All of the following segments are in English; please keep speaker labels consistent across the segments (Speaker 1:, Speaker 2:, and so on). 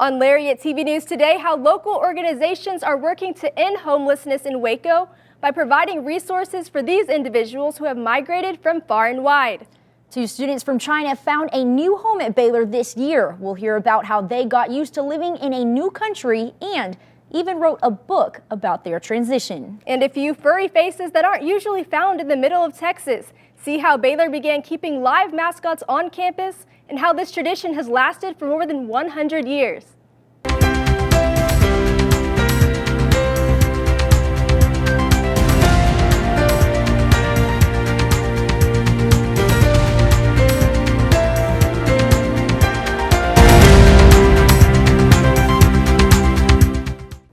Speaker 1: On Lariat TV News today, how local organizations are working to end homelessness in Waco by providing resources for these individuals who have migrated from far and wide.
Speaker 2: 2 students from China found a new home at Baylor this year. We'll hear about how they got used to living in a new country and even wrote a book about their transition.
Speaker 1: And a few furry faces that aren't usually found in the middle of Texas. See how Baylor began keeping live mascots on campus and how this tradition has lasted for more than 100 years.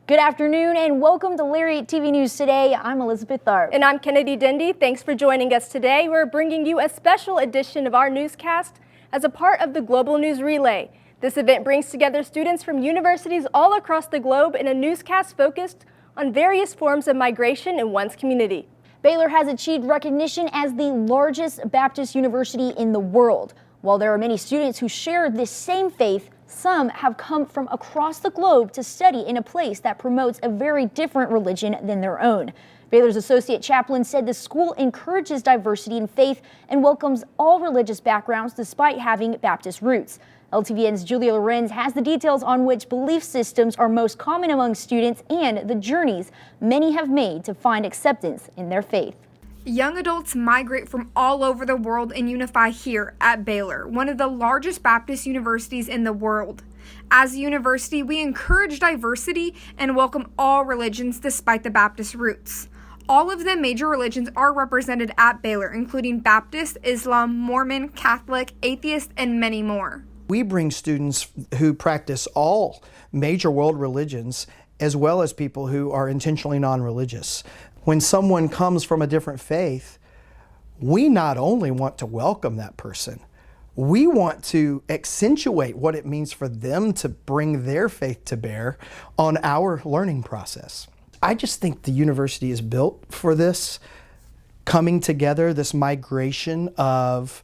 Speaker 2: Good afternoon and welcome to Lariat TV News today. I'm Elizabeth Tharp.
Speaker 1: And I'm Kennedy Dendy. Thanks for joining us today. We're bringing you a special edition of our newscast as a part of the Global News Relay. This event brings together students from universities all across the globe in a newscast focused on various forms of migration in one's community.
Speaker 2: Baylor has achieved recognition as the largest Baptist university in the world. While there are many students who share this same faith, some have come from across the globe to study in a place that promotes a very different religion than their own. Baylor's associate chaplain said the school encourages diversity in faith and welcomes all religious backgrounds despite having Baptist roots. LTVN's Julia Lorenz has the details on which belief systems are most common among students and the journeys many have made to find acceptance in their faith.
Speaker 3: Young adults migrate from all over the world and unify here at Baylor, one of the largest Baptist universities in the world. As a university, we encourage diversity and welcome all religions despite the Baptist roots. All of the major religions are represented at Baylor, including Baptist, Islam, Mormon, Catholic, atheist, and many more.
Speaker 4: We bring students who practice all major world religions as well as people who are intentionally non-religious. When someone comes from a different faith, we not only want to welcome that person, we want to accentuate what it means for them to bring their faith to bear on our learning process. I just think the university is built for this coming together, this migration of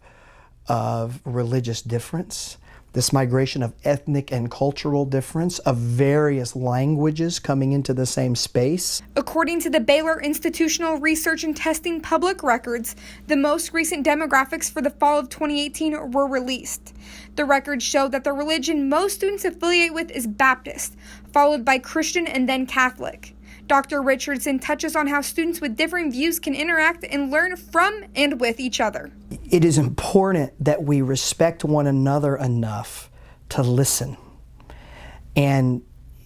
Speaker 4: religious difference, this migration of ethnic and cultural difference, of various languages coming into the same space.
Speaker 3: According to the Baylor Institutional Research and Testing Public Records, the most recent demographics for the fall of 2018 were released. The records show that the religion most students affiliate with is Baptist, followed by Christian and then Catholic. Dr. Richardson touches on how students with different views can interact and learn from and with each other.
Speaker 4: It is important that we respect one another enough to listen and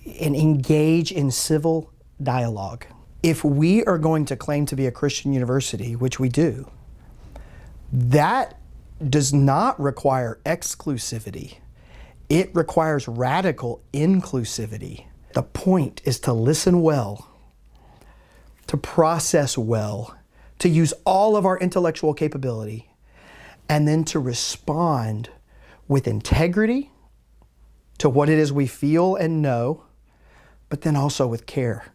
Speaker 4: engage in civil dialogue. If we are going to claim to be a Christian university, which we do, that does not require exclusivity. It requires radical inclusivity. The point is to listen well, to process well, to use all of our intellectual capability, and then to respond with integrity to what it is we feel and know, but then also with care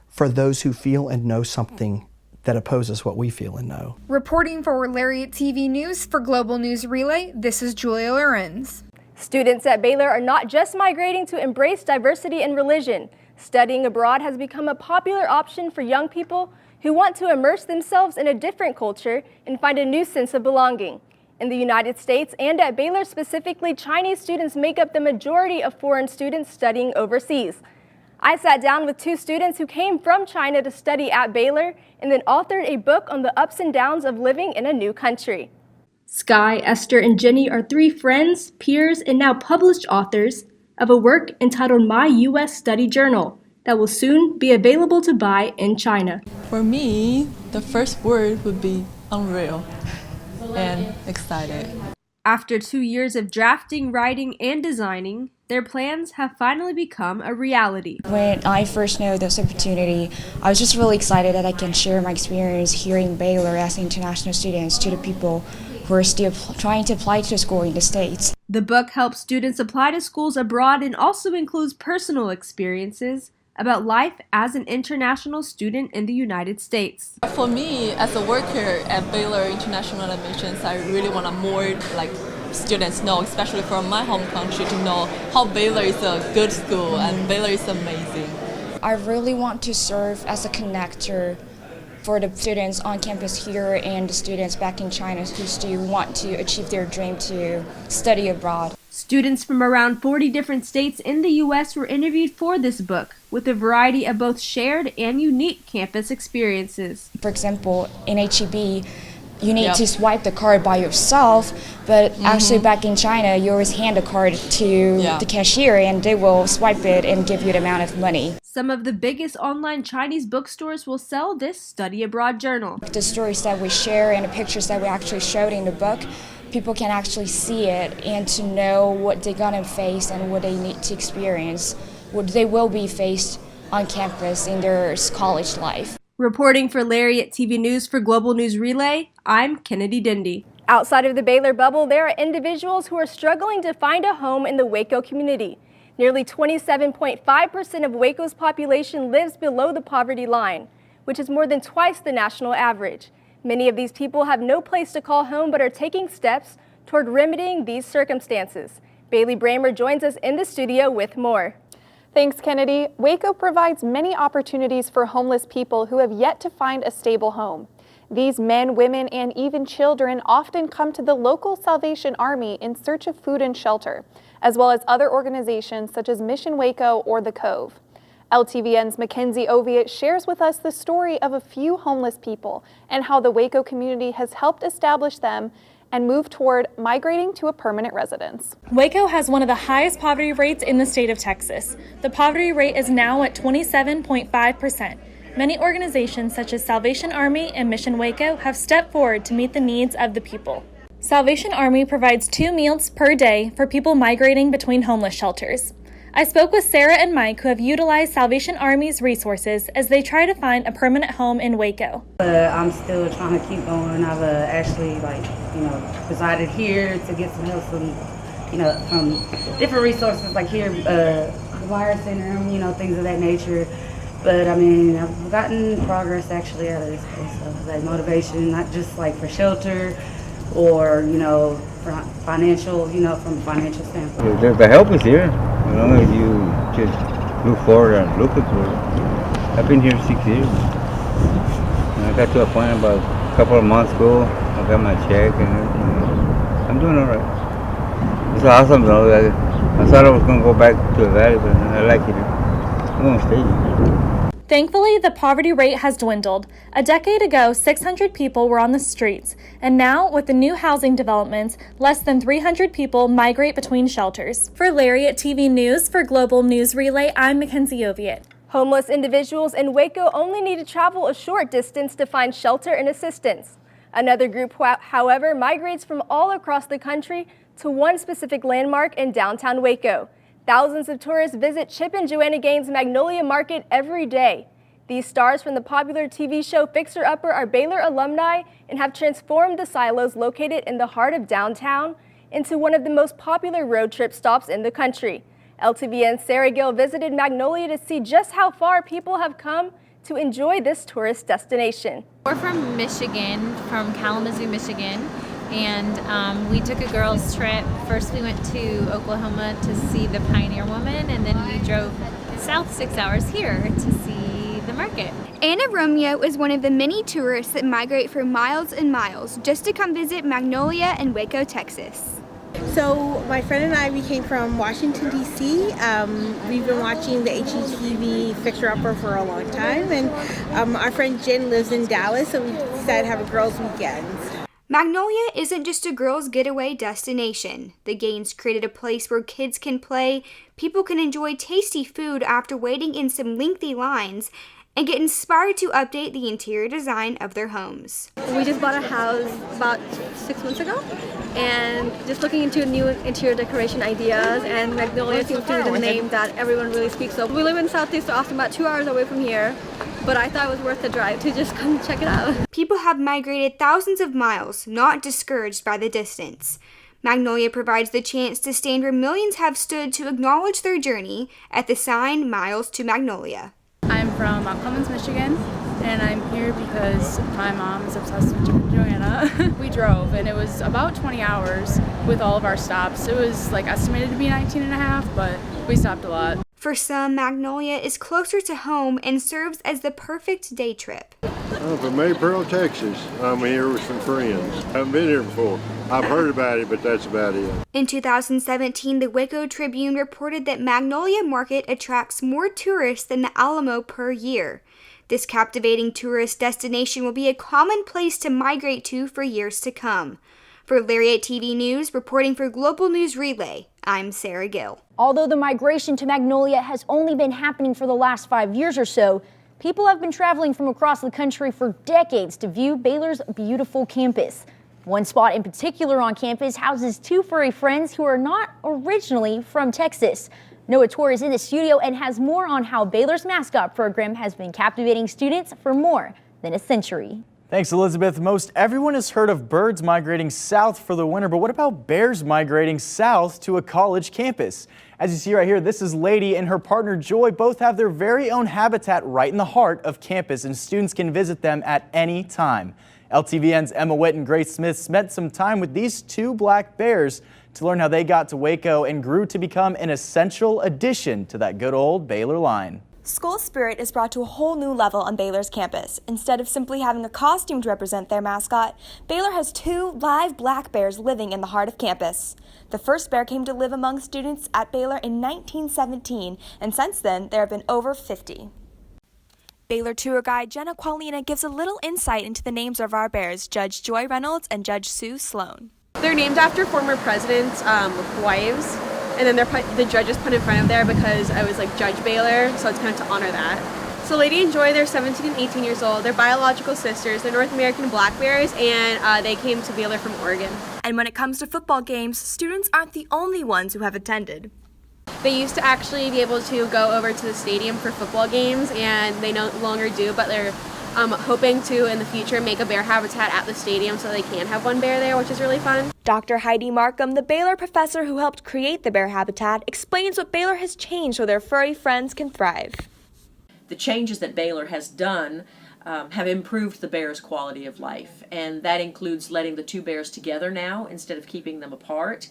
Speaker 4: for those who feel and know something that opposes what we feel and know.
Speaker 3: Reporting for Lariat TV News for Global News Relay, this is Julia Lorenz.
Speaker 1: Students at Baylor are not just migrating to embrace diversity in religion. Studying abroad has become a popular option for young people who want to immerse themselves in a different culture and find a new sense of belonging. In the United States and at Baylor specifically, Chinese students make up the majority of foreign students studying overseas. I sat down with 2 students who came from China to study at Baylor and then authored a book on the ups and downs of living in a new country. Sky, Esther, and Jenny are 3 friends, peers, and now published authors of a work entitled My U.S. Study Journal that will soon be available to buy in China.
Speaker 5: For me, the first word would be unreal and excited.
Speaker 1: After 2 years of drafting, writing, and designing, their plans have finally become a reality.
Speaker 6: When I first know this opportunity, I was just really excited that I can share my experience here in Baylor as international students to the people who are still trying to apply to school in the States.
Speaker 1: The book helps students apply to schools abroad and also includes personal experiences about life as an international student in the United States.
Speaker 5: For me, as a worker at Baylor International Admissions, I really want to more students know, especially from my home country, to know how Baylor is a good school and Baylor is amazing.
Speaker 6: I really want to serve as a connector for the students on campus here and the students back in China who still want to achieve their dream to study abroad.
Speaker 1: Students from around 40 different states in the U.S. were interviewed for this book, with a variety of both shared and unique campus experiences.
Speaker 6: For example, in HEB, you need to swipe the card by yourself, but actually back in China, you always hand the card to the cashier and they will swipe it and give you the amount of money.
Speaker 1: Some of the biggest online Chinese bookstores will sell this study abroad journal.
Speaker 6: The stories that we share and the pictures that we actually showed in the book, people can actually see it and to know what they're gonna face and what they need to experience, what they will be faced on campus in their college life.
Speaker 1: Reporting for Lariat TV News for Global News Relay, I'm Kennedy Dindy. Outside of the Baylor bubble, there are individuals who are struggling to find a home in the Waco community. Nearly 27.5% of Waco's population lives below the poverty line, which is more than twice the national average. Many of these people have no place to call home but are taking steps toward remedying these circumstances. Bailey Bramer joins us in the studio with more.
Speaker 7: Thanks, Kennedy. Waco provides many opportunities for homeless people who have yet to find a stable home. These men, women, and even children often come to the local Salvation Army in search of food and shelter, as well as other organizations such as Mission Waco or The Cove. LTVN's Mackenzie Oviatt shares with us the story of a few homeless people and how the Waco community has helped establish them and move toward migrating to a permanent residence.
Speaker 8: Waco has one of the highest poverty rates in the state of Texas. The poverty rate is now at 27.5%. Many organizations such as Salvation Army and Mission Waco have stepped forward to meet the needs of the people. Salvation Army provides 2 meals per day for people migrating between homeless shelters. I spoke with Sarah and Mike, who have utilized Salvation Army's resources as they try to find a permanent home in Waco.
Speaker 9: I'm still trying to keep going. I've actually, resided here to get some help from, from different resources like here, the Wire Center, things of that nature. But I've gotten progress actually out of this place. So that motivation, not just for shelter or, for financial, from a financial standpoint.
Speaker 10: The help is here. As long as you just move forward and look for it. I've been here 6 years. And I got to a point about a couple of months ago. I got my check and everything. I'm doing all right. It's awesome though. I thought I was going to go back to the valley, but I like it. I'm going to stay here.
Speaker 8: Thankfully, the poverty rate has dwindled. A decade ago, 600 people were on the streets, and now, with the new housing developments, less than 300 people migrate between shelters. For Lariat TV News for Global News Relay, I'm Mackenzie Oviatt.
Speaker 1: Homeless individuals in Waco only need to travel a short distance to find shelter and assistance. Another group, however, migrates from all across the country to one specific landmark in downtown Waco. Thousands of tourists visit Chip and Joanna Gaines' Magnolia Market every day. These stars from the popular TV show Fixer Upper are Baylor alumni and have transformed the silos located in the heart of downtown into one of the most popular road trip stops in the country. LTVN's Sarah Gill visited Magnolia to see just how far people have come to enjoy this tourist destination.
Speaker 11: We're from Michigan, from Kalamazoo, Michigan. And we took a girls' trip. First we went to Oklahoma to see the Pioneer Woman, and then we drove south 6 hours here to see the market.
Speaker 12: Anna Romeo is one of the many tourists that migrate for miles and miles just to come visit Magnolia and Waco, Texas.
Speaker 13: So my friend and I, we came from Washington, D.C. We've been watching the HGTV Fixer Upper for a long time, and our friend Jen lives in Dallas, so we decided to have a girls' weekend.
Speaker 12: Magnolia isn't just a girls' getaway destination. The Gaines created a place where kids can play, people can enjoy tasty food after waiting in some lengthy lines, and get inspired to update the interior design of their homes.
Speaker 14: We just bought a house about 6 months ago, and just looking into new interior decoration ideas, and Magnolia seems to be the name that everyone really speaks of. We live in Southeast Austin, about 2 hours away from here, but I thought it was worth the drive to just come check it out.
Speaker 12: People have migrated thousands of miles, not discouraged by the distance. Magnolia provides the chance to stand where millions have stood to acknowledge their journey at the sign Miles to Magnolia.
Speaker 15: I'm from Mount Clemens, Michigan, and I'm here because my mom is obsessed with Joanna. We drove, and it was about 20 hours with all of our stops. It was like estimated to be 19 and a half, but we stopped a lot.
Speaker 12: For some, Magnolia is closer to home and serves as the perfect day trip.
Speaker 16: I'm from Maypearl, Texas. I'm here with some friends. I haven't been here before. I've heard about it, but that's about it.
Speaker 12: In 2017, the Waco Tribune reported that Magnolia Market attracts more tourists than the Alamo per year. This captivating tourist destination will be a common place to migrate to for years to come. For Lariat TV News, reporting for Global News Relay, I'm Sarah Gill.
Speaker 2: Although the migration to Magnolia has only been happening for the last 5 years or so, people have been traveling from across the country for decades to view Baylor's beautiful campus. One spot in particular on campus houses two furry friends who are not originally from Texas. Noah Torre is in the studio and has more on how Baylor's mascot program has been captivating students for more than a century.
Speaker 17: Thanks, Elizabeth. Most everyone has heard of birds migrating south for the winter, but what about bears migrating south to a college campus? As you see right here, this is Lady and her partner Joy. Both have their very own habitat right in the heart of campus, and students can visit them at any time. LTVN's Emma Witt and Grace Smith spent some time with these two black bears to learn how they got to Waco and grew to become an essential addition to that good old Baylor line.
Speaker 18: School spirit is brought to a whole new level on Baylor's campus. Instead of simply having a costume to represent their mascot, Baylor has two live black bears living in the heart of campus. The first bear came to live among students at Baylor in 1917, and since then there have been over 50. Baylor tour guide Jenna Qualina gives a little insight into the names of our bears, Judge Joy Reynolds and Judge Sue Sloan.
Speaker 19: They're named after former presidents' wives. And then the judges put in front of there because I was like Judge Baylor, so it's kind of to honor that. So Lady and Joy, they're 17 and 18 years old. They're biological sisters. They're North American black bears, and they came to Baylor from Oregon.
Speaker 18: And when it comes to football games, students aren't the only ones who have attended.
Speaker 19: They used to actually be able to go over to the stadium for football games, and they no longer do, but they're hoping to, in the future, make a bear habitat at the stadium so they can have one bear there, which is really fun.
Speaker 18: Dr. Heidi Markham, the Baylor professor who helped create the bear habitat, explains what Baylor has changed so their furry friends can thrive.
Speaker 20: The changes that Baylor has done have improved the bears' quality of life, and that includes letting the two bears together now instead of keeping them apart,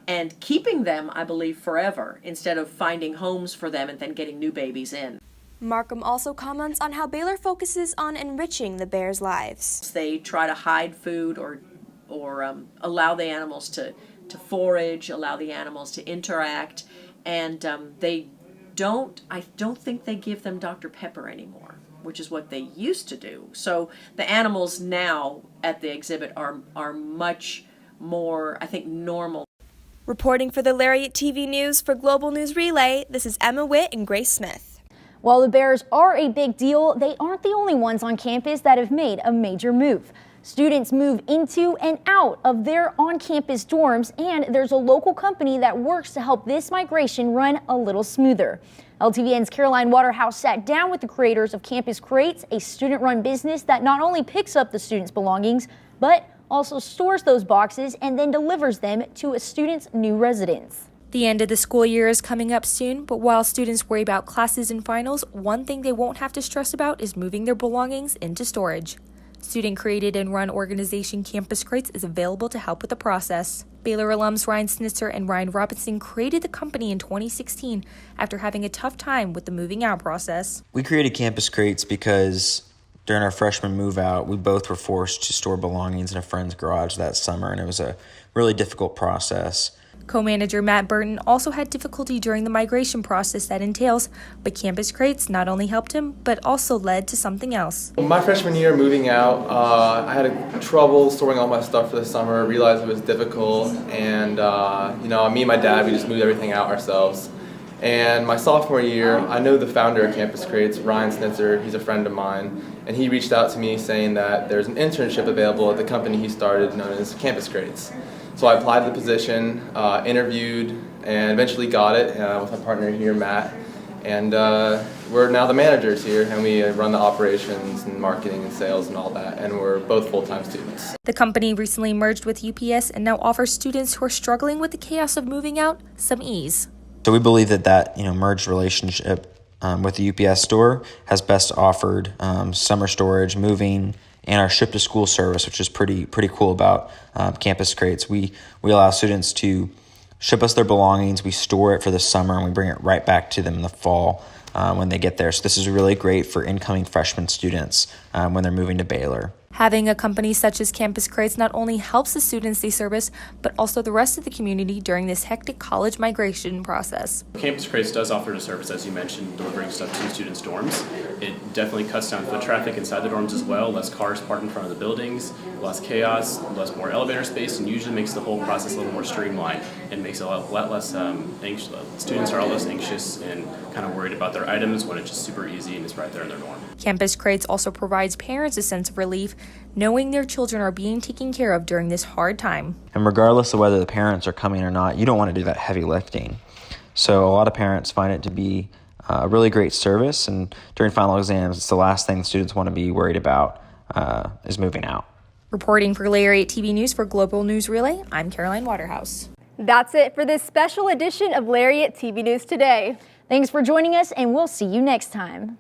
Speaker 20: and keeping them, I believe, forever instead of finding homes for them and then getting new babies in.
Speaker 18: Markham also comments on how Baylor focuses on enriching the bears' lives.
Speaker 20: They try to hide food or allow the animals to forage, allow the animals to interact, and I don't think they give them Dr. Pepper anymore, which is what they used to do. So the animals now at the exhibit are much more, I think, normal.
Speaker 18: Reporting for the Lariat TV News for Global News Relay, this is Emma Witt and Grace Smith.
Speaker 2: While the bears are a big deal, they aren't the only ones on campus that have made a major move. Students move into and out of their on-campus dorms, and there's a local company that works to help this migration run a little smoother. LTVN's Caroline Waterhouse sat down with the creators of Campus Crates, a student-run business that not only picks up the students' belongings, but also stores those boxes and then delivers them to a student's new residence.
Speaker 18: The end of the school year is coming up soon, but while students worry about classes and finals, one thing they won't have to stress about is moving their belongings into storage. Student-created and run organization Campus Crates is available to help with the process. Baylor alums Ryan Snitzer and Ryan Robinson created the company in 2016 after having a tough time with the moving out process.
Speaker 21: We created Campus Crates because during our freshman move out, we both were forced to store belongings in a friend's garage that summer, and it was a really difficult process.
Speaker 18: Co-manager Matt Burton also had difficulty during the migration process that entails, but Campus Crates not only helped him, but also led to something else.
Speaker 22: My freshman year moving out, I had trouble storing all my stuff for the summer, realized it was difficult, and me and my dad, we just moved everything out ourselves. And my sophomore year, I know the founder of Campus Crates, Ryan Snitzer, he's a friend of mine, and he reached out to me saying that there's an internship available at the company he started known as Campus Crates. So I applied to the position, interviewed, and eventually got it with my partner here, Matt. And we're now the managers here, and we run the operations and marketing and sales and all that, and we're both full-time students.
Speaker 18: The company recently merged with UPS and now offers students who are struggling with the chaos of moving out some ease.
Speaker 21: So we believe that merged relationship with the UPS store has best offered summer storage, moving, and our ship to school service, which is pretty cool about campus crates. We allow students to ship us their belongings, we store it for the summer, and we bring it right back to them in the fall when they get there. So this is really great for incoming freshman students when they're moving to Baylor.
Speaker 3: Having a company such as Campus Crates not only helps the students they service, but also the rest of the community during this hectic college migration process.
Speaker 4: Campus Crates does offer a service, as you mentioned, delivering stuff to students' dorms. It definitely cuts down foot traffic inside the dorms as well, less cars parked in front of the buildings, less chaos, more elevator space, and usually makes the whole process a little more streamlined and makes it a lot less anxious. Students are a lot less anxious and kind of worried about their items when it's just super easy and it's right there in their dorm.
Speaker 3: Campus Crates also provides parents a sense of relief knowing their children are being taken care of during this hard time.
Speaker 21: And regardless of whether the parents are coming or not, you don't want to do that heavy lifting. So a lot of parents find it to be a really great service, and during final exams, it's the last thing the students want to be worried about is moving out.
Speaker 3: Reporting for Lariat TV News for Global News Relay, I'm Caroline Waterhouse.
Speaker 1: That's it for this special edition of Lariat TV News Today.
Speaker 2: Thanks for joining us, and we'll see you next time.